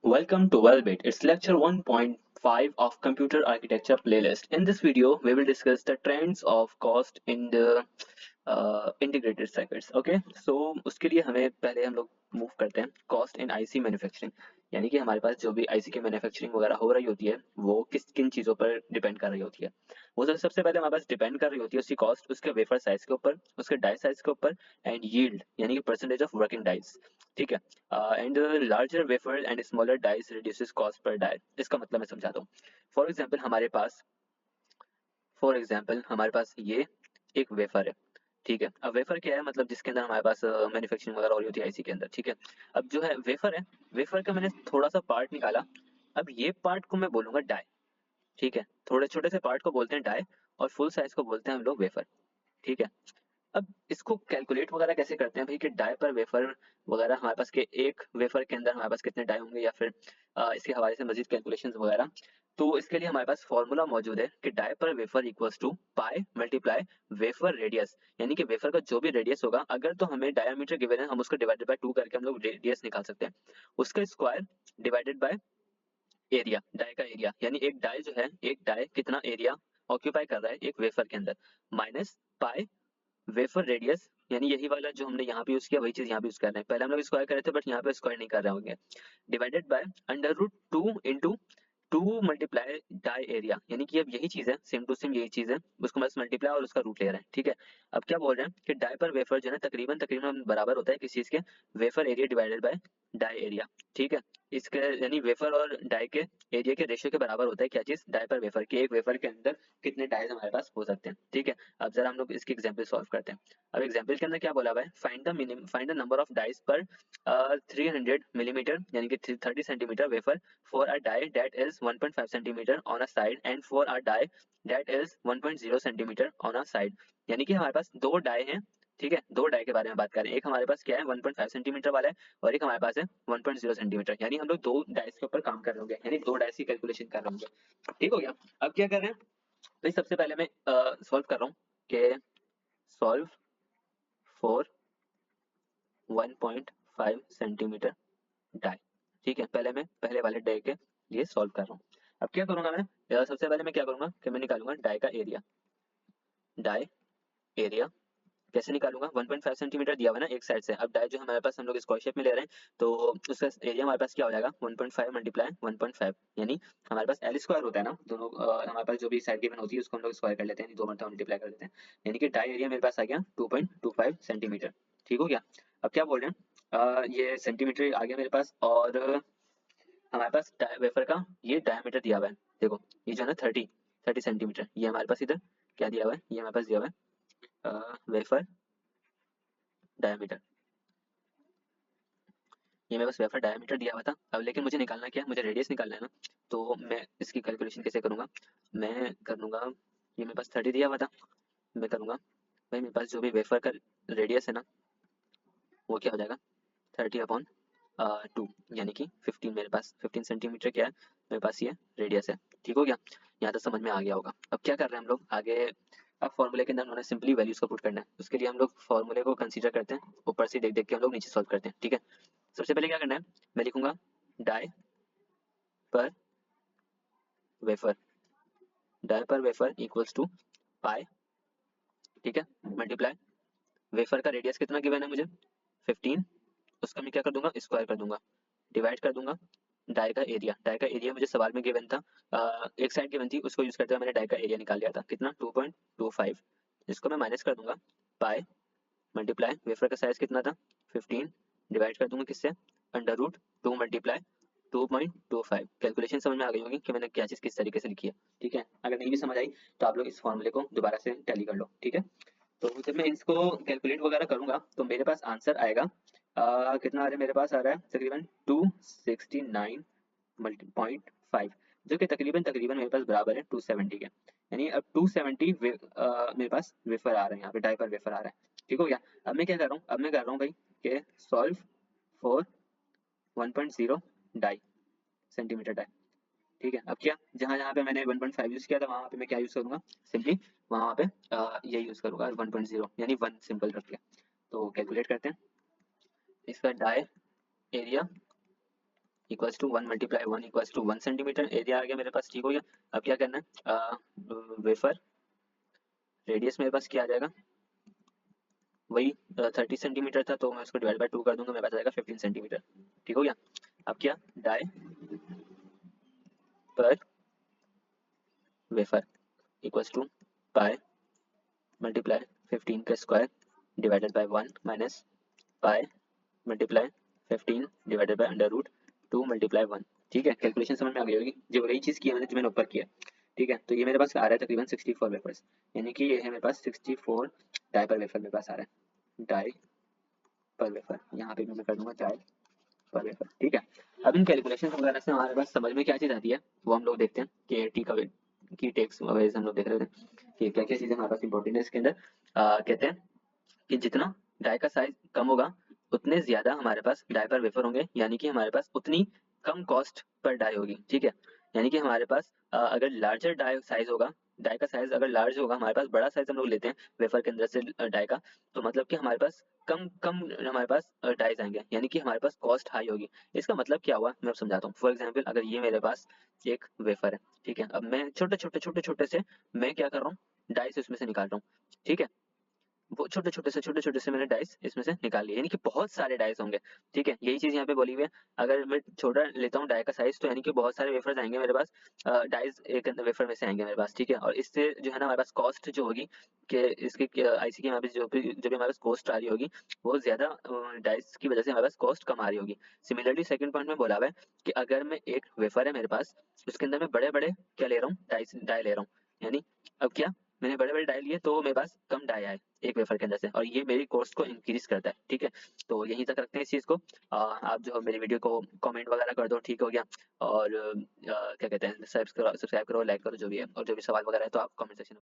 Welcome to Wellbit. It's lecture 1.5 of Computer Architecture playlist. In this video, we will discuss the trends of cost in the integrated circuits. Okay, so उसके लिए हमें पहले हम लोग move करते हैं cost in IC manufacturing, यानी कि हमारे पास जो भी आईसी की मैन्युफैक्चरिंग वगैरह हो रही होती है वो किन चीज़ों पर डिपेंड कर रही होती है। वो सबसे पहले हमारे पास डिपेंड कर रही होती है उसकी कॉस्ट उसके वेफर साइज के ऊपर, उसके डाई साइज के ऊपर एंड यील्ड यानी कि परसेंटेज ऑफ वर्किंग डाइस। ठीक है। And larger wafer and smaller dies reduces cost per die. इसका मतलब मैं समझाता हूँ। फॉर एग्जाम्पल हमारे पास ये एक वेफर है। ठीक है। अब वेफर क्या है, मतलब जिसके अंदर हमारे पास मैन्युफैक्चरिंग वगैरह हो रही होती है आईसी के अंदर। ठीक है। अब जो है वेफर है, वेफर का मैंने थोड़ा सा पार्ट निकाला। अब ये पार्ट को मैं बोलूंगा डाई। ठीक है। थोड़े छोटे से पार्ट को बोलते हैं डाई और फुल साइज को बोलते हैं हम लोग वेफर। ठीक है। अब इसको कैलकुलेट वगैरह कैसे करते हैं भाई कि डाई पर वेफर वगैरह हमारे पास के एक वेफर के अंदर हमारे पास कितने डाई होंगे, या फिर इसके हवाले से मजीद कैलकुलेशंस वगैरह। तो इसके लिए हमारे पास फॉर्मूला मौजूद है कि die per wafer equals to pi multiply wafer radius, यानी कि वेफर का जो भी रेडियस होगा, अगर तो हमें डायमीटर गिवन है हम उसको डिवाइडेड बाय 2 करके हम लोग रेडियस निकाल सकते हैं। उसका square divided by area, die का एरिया, यानी एक डाई जो है, एक डाई कितना एरिया ऑक्यूपाई कर रहा है एक वेफर के अंदर, माइनस पाई वेफर रेडियस, यानी यही वाला जो हमने यहाँ पे यूज किया वही चीज यहाँ पे यूज कर रहे हैं। पहले हम लोग स्क्वायर कर रहे थे बट यहाँ पे स्क्वायर नहीं कर रहे होंगे। Divided by under root 2 into 2 multiply die area, यानी कि अब यही चीज है, सेम टू सेम यही चीज है, उसको बस मल्टीप्लाई और उसका रूट ले रहे हैं। ठीक है। अब क्या बोल रहे हैं कि डाई पर वेफर जो है तकरीबन तकरीबन बराबर होता है किस चीज के, wafer area divided by die area. ठीक है। इसके यानी वेफर और डाई के एरिया के रेशियो के बराबर होता है क्या चीज, डाई पर वेफर की। एक वेफर के अंदर कितने डाइज हमारे पास हो सकते हैं। ठीक है। अब जरा हम लोग इसकी एग्जाम्पल सॉल्व करते हैं। अब एग्जाम्पल के अंदर क्या बोला हुआ है, find the number of dies per 300 millimetre यानी कि 30 centimetre wafer for a die that is 1.5 centimeter on a side and for a die that is 1.0 centimeter on a side, यानी कि हमारे पास दो डाई हैं। ठीक है। दो डाई के बारे में बात करें, एक हमारे पास क्या है 1.5 सेंटीमीटर वाला है और एक हमारे पास है 1.0 सेंटीमीटर, यानी हम लोग दो डाइस के ऊपर काम कर रहे होंगे, यानी दो डाइस की कैलकुलेशन कर रहे होंगे। ठीक हो गया। अब क्या कर रहे हैं भाई, सबसे पहले मैं सॉल्व कर रहा हूँ कि सॉल्व फॉर 1.5 सेंटीमीटर डाई। ठीक है। पहले मैं पहले वाले डाई के लिए सॉल्व कर रहा हूँ। अब क्या करूंगा मैं, सबसे पहले मैं क्या करूंगा कि मैं निकालूंगा डाई का एरिया। डाई एरिया कैसे निकालूंगा, 1.5 सेंटीमीटर दिया हुआ है ना एक साइड से। अब डाई जो हमारे पास हम लोग स्क्वायर शेप में ले रहे हैं तो उसका एरिया हमारे पास क्या हो जाएगा 1.5 मल्टीप्लाई 1.5, यानी हमारे पास एल स्क्वायर होता है ना, दोनों हमारे पास जो भी साइड गिवन होती है उसको हम लोग स्क्वायर कर लेते हैं, दो मरतबा मल्टीप्लाई कर देते हैं, यानी कि डाई एरिया मेरे पास आ गया 2.25 सेंटीमीटर। ठीक हो गया। अब क्या बोल रहे हैं, ये सेंटीमीटर आ गया मेरे पास और हमारे पास वेफर का ये डायमीटर दिया हुआ है। देखो ये जो है ना 30 सेंटीमीटर, ये हमारे पास इधर क्या दिया हुआ है, ये हमारे पास दिया हुआ है वेफर डायमीटर। ये मेरे पास वेफर डायमीटर दिया हुआ था। अब लेकिन मुझे निकालना क्या है, मुझे रेडियस निकालना है ना। तो मैं इसकी कैलकुलेशन कैसे करूंगा, मैं कर लूंगा, ये मेरे पास 30 दिया हुआ था, मैं करूंगा भाई मेरे पास जो भी वेफर का रेडियस है ना वो क्या हो जाएगा 30 अपॉन 2, यानी कि 15, मेरे पास 15 सेंटीमीटर क्या है मेरे पास ये रेडियस है। ठीक हो गया। यहाँ तक समझ में आ गया होगा। अब क्या कर रहे हैं हम लोग आगे, अब फॉर्मूले के अंदर उन्होंने सिंपली वैल्यूज को पुट करना है, उसके लिए हम लोग फॉर्मूले को कंसीडर करते हैं, ऊपर से देख देख के हम लोग नीचे सॉल्व करते हैं। ठीक है। सबसे पहले क्या करना है, मैं लिखूंगा die per wafer, die per wafer equals to पाई। ठीक है। मल्टीप्लाई वेफर का रेडियस कितना गिवन है मुझे 15, उसका मैं क्या कर दूंगा स्क्वायर कर दूंगा, डिवाइड कर दूंगा डाई का एरिया। डाई का एरिया मुझे सवाल में गिवन था, एक साइड गिवन थी, उसको यूज करते हुए मैंने डाई का एरिया निकाल लिया था कितना 2.25, इसको मैं माइनस कर दूंगा पाई मल्टीप्लाई वेफर का साइज कितना था 15, डिवाइड कर दूंगा किससे अंडर रूट 2 मल्टीप्लाई 2.25। कैलकुलेशन समझ में आ गई होगी कि मैंने क्या चीज किस तरीके से लिखी है। ठीक है। अगर नहीं भी समझ आई तो आप लोग इस फॉर्मूले को दोबारा से टैली कर लो। ठीक है। तो जब मैं इसको कैलकुलेट वगैरह करूंगा तो मेरे पास आंसर आएगा, कितना आ रहा है मेरे पास आ रहा है तकरीबन 269.5, जो कि तकरीबन तकरीबन मेरे पास बराबर है 270 के, यानी अब 270 मेरे पास वेफर आ रहे हैं, यहाँ पे डाई पर वेफर आ रहा है। ठीक हो गया। अब मैं क्या कर रहा हूँ, अब मैं कर रहा हूँ भाई कि solve for 1.0 die centimetre die. ठीक है। अब क्या जहाँ जहाँ पे मैंने 1.5 यूज किया था वहां पे मैं क्या यूज करूंगा, सिंपली वहां पे ये यूज करूंगा 1.0 यानी 1 सिंपल रख के। तो कैलकुलेट करते हैं इसका die area equals to 1 multiply 1 equals to 1 centimetre area आ गया मेरे पास, ठीक हो गया। अब क्या करना है, वेफर रेडियस मेरे पास क्या आ जाएगा, वही 30 सेंटीमीटर था, तो मैं उसको डिवाइड बाय 2 कर दूंगा, मेरे पास आएगा 15 सेंटीमीटर, ठीक हो गया। अब क्या, die per wafer equals to pi multiply 15 का square divided by 1 minus pi multiply 15 divided by under root 2 multiply 1। ठीक है, कैलकुलेशन समझ में आ गई होगी, जो वही चीज़ की है मैंने जो मैंने ऊपर किया। ठीक है, तो ये मेरे पास आ रहा है तकरीबन 64 वेफर्स, यानी कि ये है मेरे पास 64 डाई पर वेफर मेरे पास आ रहा है, डाई पर वेफर, यहाँ पे मैं कर दूंगा डाई पर वेफर। ठीक है, अब इन कैलकुलेशन वगैरह से हमारे पास समझ में क्या चीज़ आती है वो हम लोग देखते हैं कि टी का की टेक्स वगैरह से हम लोग देख रहे थे कि क्या क्या चीज़ें हमारे पास इंपॉर्टेंट है इसके अंदर। कहते हैं कि जितना डाई का साइज कम होगा उतने ज्यादा हमारे पास डाई पर वेफर होंगे, यानी कि हमारे पास उतनी कम कॉस्ट पर डाई होगी। ठीक है, यानी कि हमारे पास अगर लार्जर डाई साइज होगा, डाई का साइज अगर लार्ज होगा, हमारे पास बड़ा साइज हम लोग लेते हैं वेफर के अंदर से डाई का, तो मतलब कि हमारे पास कम कम हमारे पास डाइज आएंगे, यानी कि हमारे पास कॉस्ट हाई होगी। इसका मतलब क्या हुआ मैं अब समझाता हूँ। फॉर एग्जाम्पल अगर ये मेरे पास एक वेफर है, ठीक है, अब मैं छोटे छोटे छोटे छोटे से मैं क्या कर रहा हूँ, डाइस उसमें से निकाल रहा हूँ। ठीक है, वो छोटे छोटे से मैंने डाइस इसमें से निकाल लिए, यानी कि बहुत सारे डाइस होंगे। ठीक है, यही चीज यहाँ पे बोली हुई है। अगर मैं छोटा लेता हूँ डाई का साइज, तो यानी कि बहुत सारे वेफर्स आएंगे मेरे पास, डाइस एक वेफर में से आएंगे मेरे पास। ठीक है, और इससे जो है ना हमारे पास कॉस्ट जो होगी कि इसके आईसी की यहाँ पे जो भी हमारे पास कॉस्ट आ रही होगी वो ज्यादा डाइस की वजह से हमारे पास कॉस्ट कम आ रही होगी। सिमिलरली सेकंड पॉइंट में बोला हुआ है कि अगर मैं एक वेफर है मेरे पास, उसके अंदर मैं बड़े बड़े क्या ले रहा हूँ, डाई ले रहा हूँ, यानी अब क्या, मैंने बड़े बड़े डाई लिए तो मेरे पास कम डाई आए एक वेफर के अंदर से, और ये मेरी कॉस्ट को इंक्रीज करता है। ठीक है, तो यहीं तक रखते हैं इस चीज को। आप जो मेरी वीडियो को कमेंट वगैरह कर दो, ठीक हो गया। और क्या कहते हैं, सब्सक्राइब करो, लाइक करो, जो भी है, और जो भी सवाल वगैरह है तो आप कमेंट सेक्शन